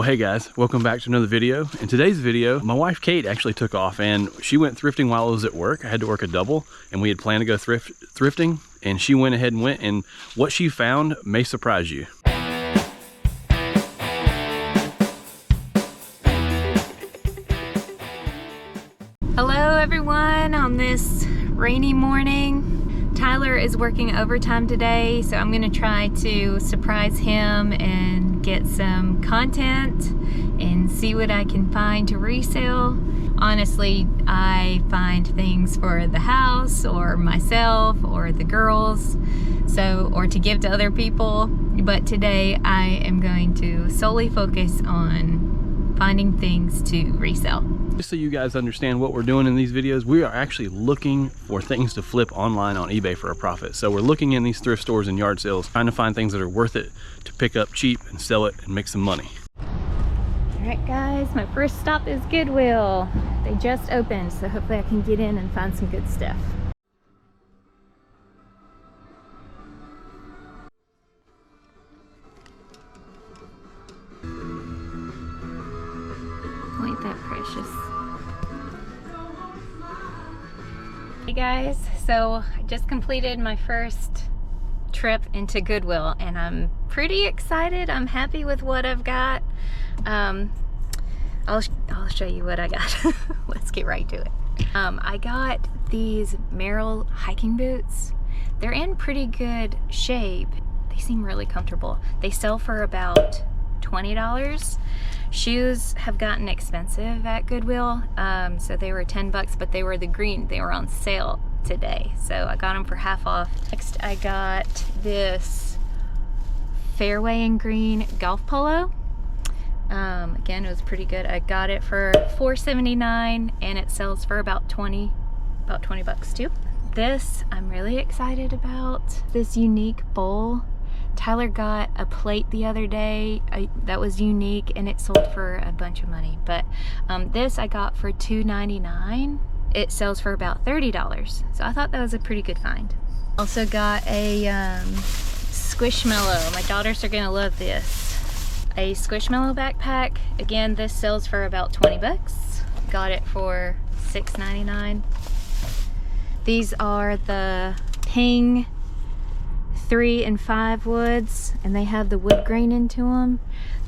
Well, hey guys, welcome back to another video. In today's video, my wife Kate actually took off and she went thrifting while I was at work. I had to work a double and we had planned to go thrifting, and she went ahead and went, and what she found may surprise you. Hello everyone on this rainy morning. Tyler is working overtime today, so I'm gonna try to surprise him and get some content and see what I can find to resell. Honestly, I find things for the house or myself or the girls, or to give to other people, but today I am going to solely focus on finding things to resell. Just so you guys understand what we're doing in these videos, we are actually looking for things to flip online on eBay for a profit. So we're looking in these thrift stores and yard sales, trying to find things that are worth it to pick up cheap and sell it and make some money. All right guys, my first stop is Goodwill. They just opened, so hopefully I can get in and find some good stuff. Ain't that precious. Hey guys, so I just completed my first trip into Goodwill and I'm pretty excited. I'm happy with what I've got. I'll show you what I got. Let's get right to it. I got these Merrell hiking boots. They're in pretty good shape. They seem really comfortable. They sell for about $20. Shoes have gotten expensive at Goodwill, so they were 10 bucks, but they were the green. They were on sale today, so I got them for half off. Next, I got this fairway and green golf polo. Again, it was pretty good. I got it for $4.79 and it sells for about 20 bucks too. This I'm really excited about. This unique bowl. Tyler got a plate the other day that was unique and it sold for a bunch of money, but this I got for $2.99. It sells for about $30, so I thought that was a pretty good find. Also got a Squishmallow. My daughters are gonna love this. A Squishmallow backpack. Again, this sells for about 20 bucks. Got it for $6.99. These are the Ping 3 and 5 woods, and they have the wood grain into them.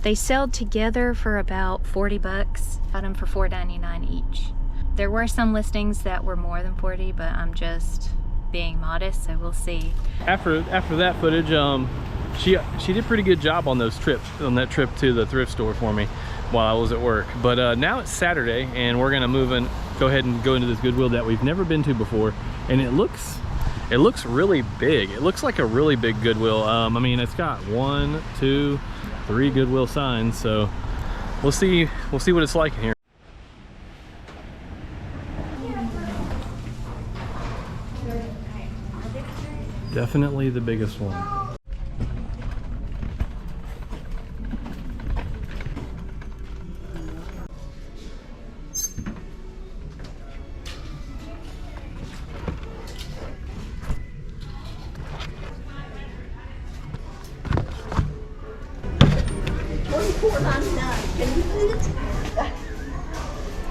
They sell together for about 40 bucks. Got them for $4.99 each. There were some listings that were more than 40, but I'm just being modest, so we'll see. After that footage, she did a pretty good job on that trip to the thrift store for me while I was at work. But now it's Saturday and we're gonna go ahead and go into this Goodwill that we've never been to before, and it looks really big. It looks like a really big Goodwill. I mean, it's got 1, 2, 3 Goodwill signs, so we'll see what it's like in here. Definitely the biggest one.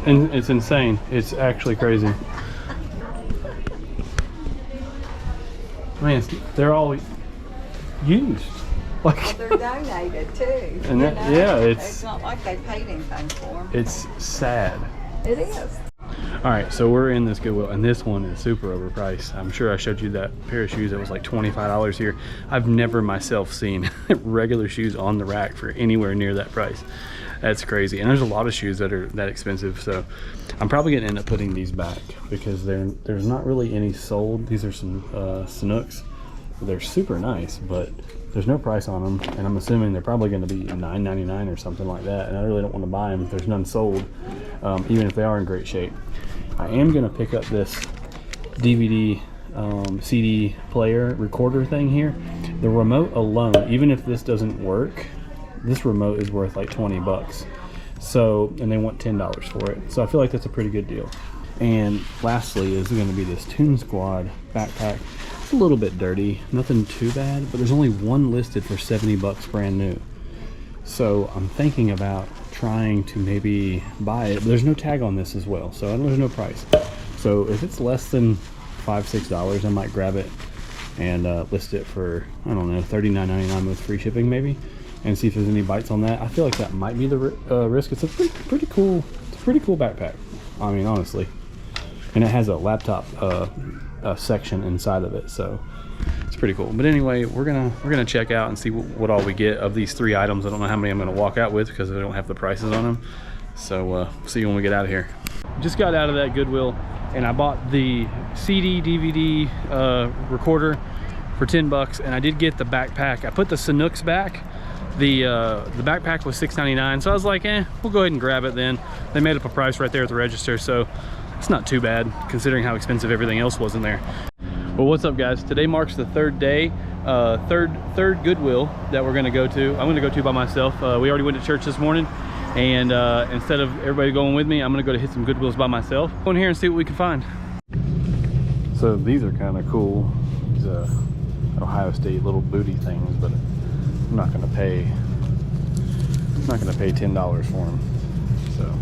And it's insane. It's actually crazy. Man, they're all used. Like, well, they're donated too. And that, yeah, it's not like they paid anything for them. It's sad. It is. All right, so we're in this Goodwill, and this one is super overpriced. I'm sure I showed you that pair of shoes that was like $25 here. I've never myself seen regular shoes on the rack for anywhere near that price. That's crazy. And there's a lot of shoes that are that expensive, so I'm probably gonna end up putting these back because there's not really any sold. These are some Sanooks. They're super nice, but there's no price on them, and I'm assuming they're probably going to be $9.99 or something like that, and I really don't want to buy them if there's none sold, even if they are in great shape. I am going to pick up this DVD CD player recorder thing here. The remote alone, even if this doesn't work, this remote is worth like 20 bucks. So, and they want $10 for it. So I feel like that's a pretty good deal. And lastly is going to be this Toon Squad backpack. It's a little bit dirty, nothing too bad, but there's only one listed for 70 bucks brand new. So I'm thinking about trying to maybe buy it. But there's no tag on this as well, so there's no price. So if it's less than $5-6, I might grab it and list it for, I don't know, $39.99 with free shipping maybe, and see if there's any bites on that. I feel like that might be the risk. It's a pretty cool backpack, I mean, honestly. And it has a laptop section inside of it, so it's pretty cool. But anyway, we're gonna check out and see what all we get of these 3 items. I don't know how many I'm gonna walk out with because I don't have the prices on them. So see you when we get out of here. Just got out of that Goodwill, and I bought the CD DVD recorder for 10 bucks, and I did get the backpack. I put the Sanooks back. The backpack was $6.99, so I was like, we'll go ahead and grab it then. They made up a price right there at the register, so it's not too bad considering how expensive everything else was in there. Well, what's up, guys? Today marks the 3rd day, third Goodwill that we're gonna go to. I'm gonna go to by myself. We already went to church this morning, and instead of everybody going with me, I'm gonna go to hit some Goodwills by myself. Go in here and see what we can find. So these are kind of cool. These Ohio State little booty things, but I'm not gonna pay $10 for them. So.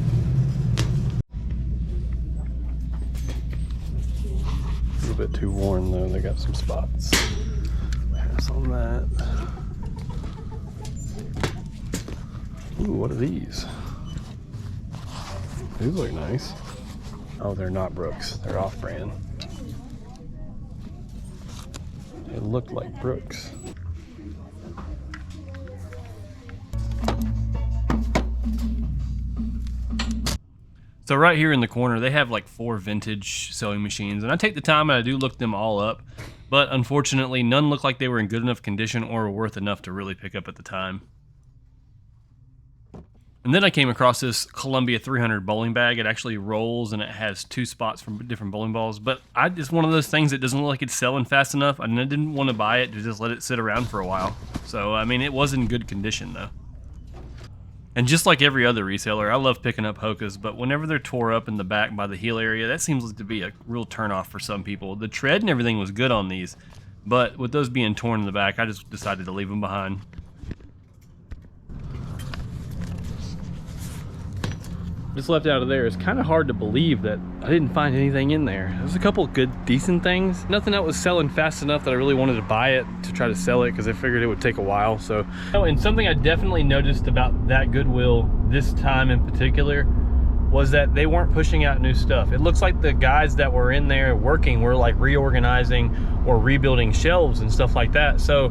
A little bit too worn though. They got some spots. Pass on that. Ooh, what are these? These look nice. Oh, they're not Brooks. They're off-brand. It looked like Brooks. So right here in the corner, they have like 4 vintage sewing machines, and I take the time and I do look them all up, but unfortunately none look like they were in good enough condition or were worth enough to really pick up at the time. And then I came across this Columbia 300 bowling bag. It actually rolls and it has 2 spots from different bowling balls, but it's one of those things that doesn't look like it's selling fast enough, and I didn't want to buy it to just let it sit around for a while. So I mean, it was in good condition though. And just like every other reseller, I love picking up Hokas, but whenever they're tore up in the back by the heel area, that seems to be a real turnoff for some people. The tread and everything was good on these, but with those being torn in the back, I just decided to leave them behind. Just left out of there. It's kind of hard to believe that I didn't find anything in there. There's a couple good, decent things. Nothing that was selling fast enough that I really wanted to buy it to try to sell it, because I figured it would take a while. So, and something I definitely noticed about that Goodwill this time in particular was that they weren't pushing out new stuff. It looks like the guys that were in there working were like reorganizing or rebuilding shelves and stuff like that. So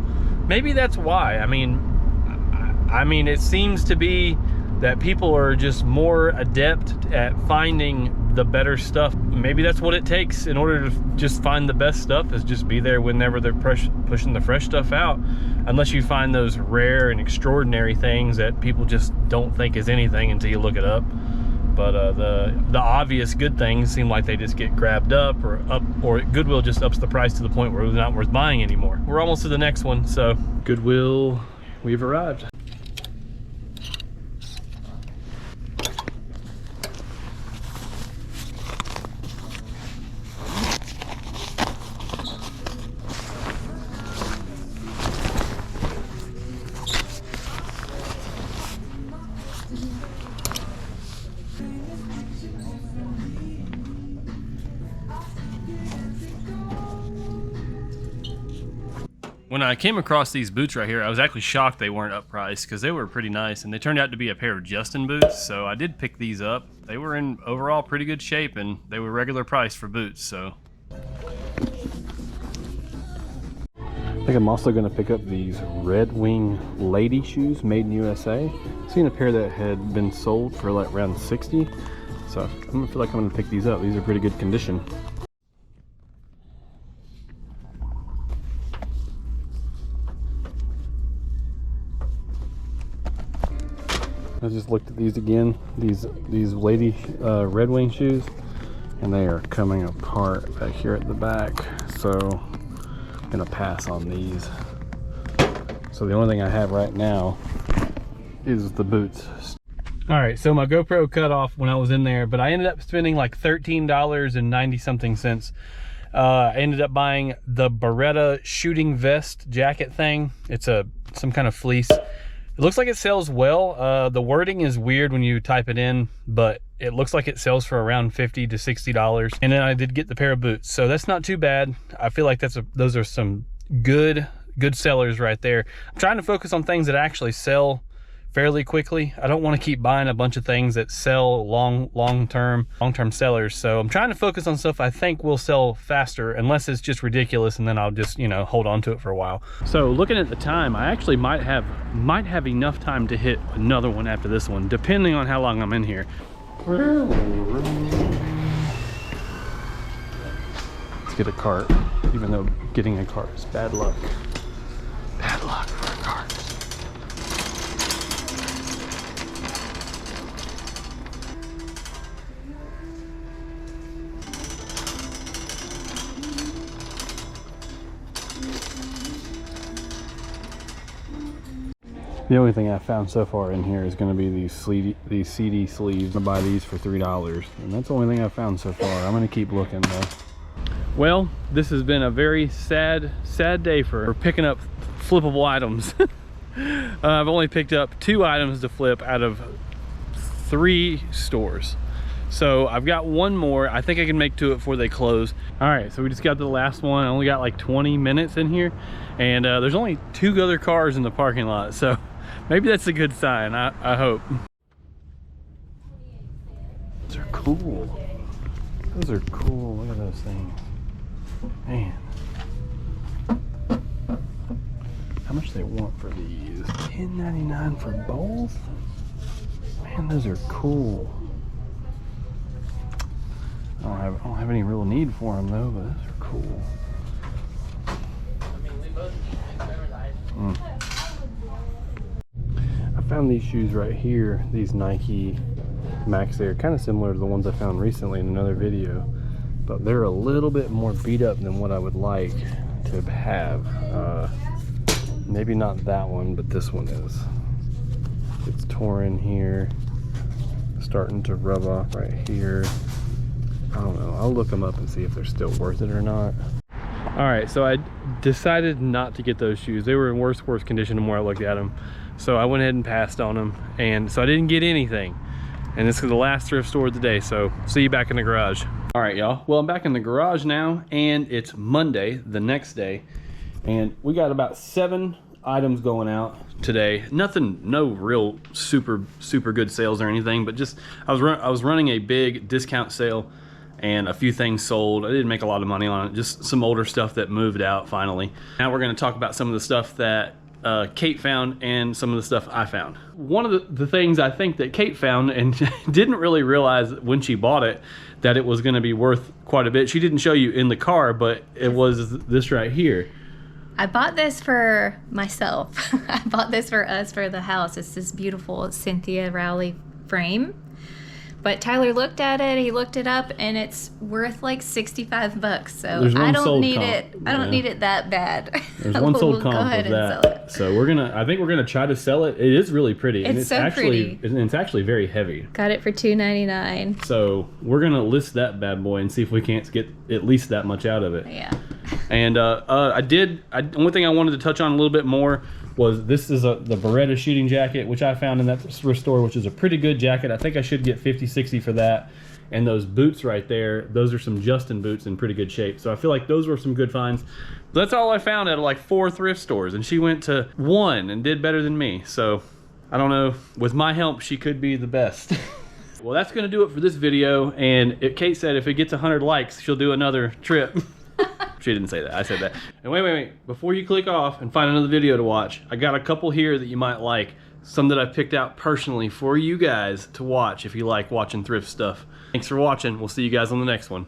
maybe that's why. I mean, it seems to be that people are just more adept at finding the better stuff. Maybe that's what it takes in order to just find the best stuff, is just be there whenever they're pushing the fresh stuff out, unless you find those rare and extraordinary things that people just don't think is anything until you look it up. But the obvious good things seem like they just get grabbed up, or Goodwill just ups the price to the point where it's not worth buying anymore. We're almost to the next one, so Goodwill, we've arrived. When I came across these boots right here, I was actually shocked they weren't up priced, because they were pretty nice, and they turned out to be a pair of Justin boots, so I did pick these up. They were in overall pretty good shape, and they were regular price for boots, so. I think I'm also gonna pick up these Red Wing lady shoes, made in USA. I've seen a pair that had been sold for like around 60, so I feel like I'm gonna pick these up. These are pretty good condition. I just looked at these again, these lady Red Wing shoes, and they are coming apart back here at the back, so I'm gonna pass on these. So the only thing I have right now is the boots. All right, so my GoPro cut off when I was in there, but I ended up spending like $13.90 something. I ended up buying the Beretta shooting vest jacket thing. It's some kind of fleece. It looks like it sells well. The wording is weird when you type it in, but it looks like it sells for around $50 to $60. And then I did get the pair of boots, so that's not too bad. I feel like those are some good sellers right there. I'm trying to focus on things that actually sell fairly quickly. I don't want to keep buying a bunch of things that sell long-term sellers. So I'm trying to focus on stuff I think will sell faster, unless it's just ridiculous, and then I'll just, you know, hold on to it for a while. So looking at the time, I actually might have enough time to hit another one after this one, depending on how long I'm in here. Let's get a cart, even though getting a cart is bad luck. Bad luck for a cart. The only thing I found so far in here is going to be these CD sleeves. I buy these for $3, and that's the only thing I've found so far. I'm going to keep looking though. Well, this has been a very sad day for picking up flippable items. I've only picked up 2 items to flip out of 3 stores. So I've got one more. I think I can make to it before they close. All right, so we just got to the last one. I only got like 20 minutes in here, and there's only 2 other cars in the parking lot. So maybe that's a good sign, I hope. Those are cool. Those are cool, look at those things. Man. How much they want for these? $10.99 for both? Man, those are cool. I don't have any real need for them though, but those are cool. I found these shoes right here, these Nike Max Air, kind of similar to the ones I found recently in another video, but they're a little bit more beat up than what I would like to have. Maybe not that one, but this one is. It's torn here, starting to rub off right here. I don't know, I'll look them up and see if they're still worth it or not. All right, so I decided not to get those shoes. They were in worse condition than where I looked at them. So I went ahead and passed on them. And so I didn't get anything. And this is the last thrift store of the day, so see you back in the garage. All right, y'all, well, I'm back in the garage now, and it's Monday, the next day. And we got about 7 items going out today. Nothing, no real super good sales or anything, but just I was running a big discount sale, and a few things sold. I didn't make a lot of money on it, just some older stuff that moved out finally. Now we're going to talk about some of the stuff that Kate found and some of the stuff I found. One of the things I think that Kate found and didn't really realize when she bought it that it was going to be worth quite a bit. She didn't show you in the car, but it was this right here. I bought this for myself. I bought this for us for the house. It's this beautiful Cynthia Rowley frame. But Tyler looked at it, he looked it up, and it's worth like 65 bucks. So I don't need it. I don't need it that bad. There's one sold comp of that. So I think we're gonna try to sell it. It is really pretty. It's so actually pretty. It's actually very heavy. Got it for $2.99. So we're gonna list that bad boy and see if we can't get at least that much out of it. Yeah. And one thing I wanted to touch on a little bit more was this is the Beretta shooting jacket, which I found in that thrift store, which is a pretty good jacket. I think I should get 50, 60 for that. And those boots right there, those are some Justin boots in pretty good shape. So I feel like those were some good finds. But that's all I found out of like 4 thrift stores, and she went to 1 and did better than me. So I don't know, with my help, she could be the best. Well, that's gonna do it for this video. And Kate said if it gets 100 likes, she'll do another trip. She didn't say that, I said that. And wait, before you click off and find another video to watch, I got a couple here that you might like. Some that I picked out personally for you guys to watch if you like watching thrift stuff. Thanks for watching, we'll see you guys on the next one.